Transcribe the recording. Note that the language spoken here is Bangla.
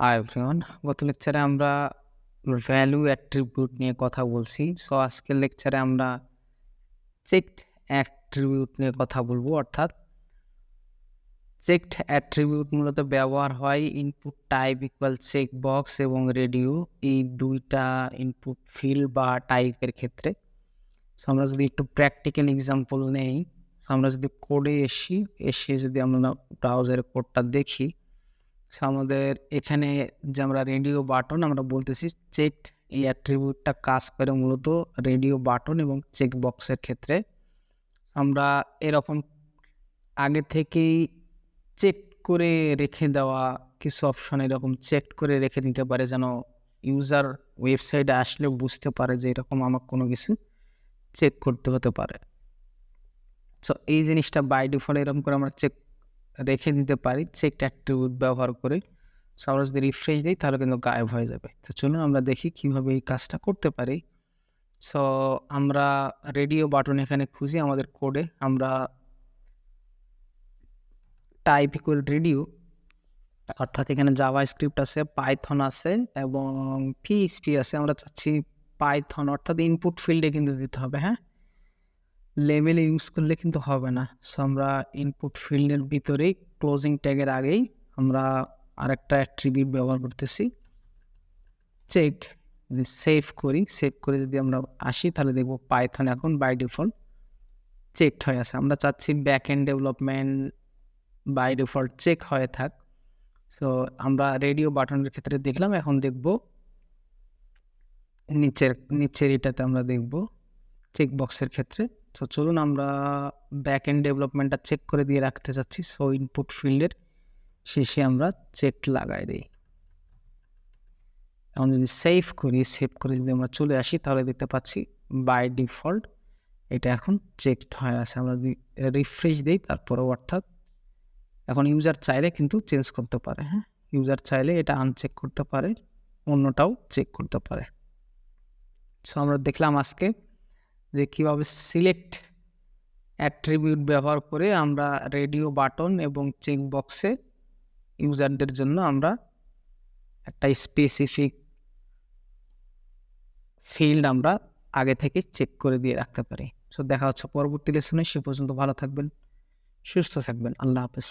হাই এভরিওয়ান, গত লেকচারে আমরা ভ্যালু অ্যাট্রিবিউট নিয়ে কথা বলছি। সো আজকের লেকচারে আমরা চেকড অ্যাট্রিবিউট নিয়ে কথা বলবো। অর্থাৎ চেকড অ্যাট্রিবিউট মূলত ব্যবহার হয় input type equal check box এবং রেডিও, এই দুইটা ইনপুট ফিল্ড বা টাইপের ক্ষেত্রে। সো আমরা যদি একটু প্র্যাকটিক্যাল এক্সাম্পল নেই, আমরা যদি কোডে এসে যদি আমরা ব্রাউজারের কোডটা দেখি, আমাদের এখানে যে আমরা রেডিও বাটন আমরা বলতেছি চেকড, এই অ্যাট্রিবিউটটা কাজ করে মূলত রেডিও বাটন এবং চেক বক্সের ক্ষেত্রে। আমরা এরকম আগে থেকেই চেক করে রেখে দেওয়া কিছু অপশন এরকম চেক করে রেখে দিতে পারে, যেন ইউজার ওয়েবসাইটে আসলে বুঝতে পারে যে এরকম আমার কোনো কিছু চেক করতে হতে পারে। সো এই জিনিসটা বাই ডিফল্ট এরকম করে আমরা চেক রেখে দিতে পারি চেকড অ্যাট্রিবিউট ব্যবহার করে। সো আমরা যদি রিফ্রেশ দিই তাহলে কিন্তু গায়েব হয়ে যাবে। তো চলুন আমরা দেখি কীভাবে এই কাজটা করতে পারি। সো আমরা রেডিও বাটন এখানে খুঁজি আমাদের কোডে, আমরা টাইপ ইকুয়াল রেডিও, অর্থাৎ এখানে জাভাস্ক্রিপ্ট আছে, পাইথন আছে এবং পিএইচপি আছে। আমরা চাচ্ছি পাইথন, অর্থাৎ ইনপুট ফিল্ডে কিন্তু দিতে হবে, হ্যাঁ, লেভেলে ইউজ করলে কিন্তু হবে না। সো আমরা ইনপুট ফিল্ডের ভিতরেই ক্লোজিং ট্যাগের আগেই আমরা আরেকটা অ্যাট্রিবিউট ব্যবহার করতেছি চেকড। যদি সেভ করে যদি আমরা আসি তাহলে দেখব পাইথন এখন বাই ডিফল্ট চেকড হয়ে আছে। আমরা চাচ্ছি back end development by default check হয়ে থাক। তো আমরা রেডিও বাটনের ক্ষেত্রে দেখলাম, এখন দেখব নিচের এটাতে আমরা দেখব চেক বক্সের ক্ষেত্রে। তো চলুন আমরা ব্যাক এন্ড ডেভেলপমেন্টটা চেক করে দিয়ে রাখতে চাচ্ছি। সো ইনপুট ফিল্ডের শেষে আমরা চেক লাগাই দিই। এখন যদি সেভ করে যদি আমরা চলে আসি তাহলে দেখতে পাচ্ছি বাই ডিফল্ট এটা এখন চেকড হয়ে আছে। আমরা যদি রিফ্রেশ দিই তারপরেও, অর্থাৎ এখন ইউজার চাইলে কিন্তু চেঞ্জ করতে পারে, হ্যাঁ, ইউজার চাইলে এটা আনচেক করতে পারে, অন্যটাও চেক করতে পারে। সো আমরা দেখলাম আজকে যে কীভাবে সিলেক্ট অ্যাট্রিবিউট ব্যবহার করে আমরা রেডিও বাটন এবং চেক বক্সে ইউজারদের জন্য আমরা একটা স্পেসিফিক ফিল্ড আমরা আগে থেকে চেক করে দিয়ে রাখতে পারি। সো দেখা হচ্ছে পরবর্তী লেসনে, সে পর্যন্ত ভালো থাকবেন, সুস্থ থাকবেন, আল্লাহ হাফেজ।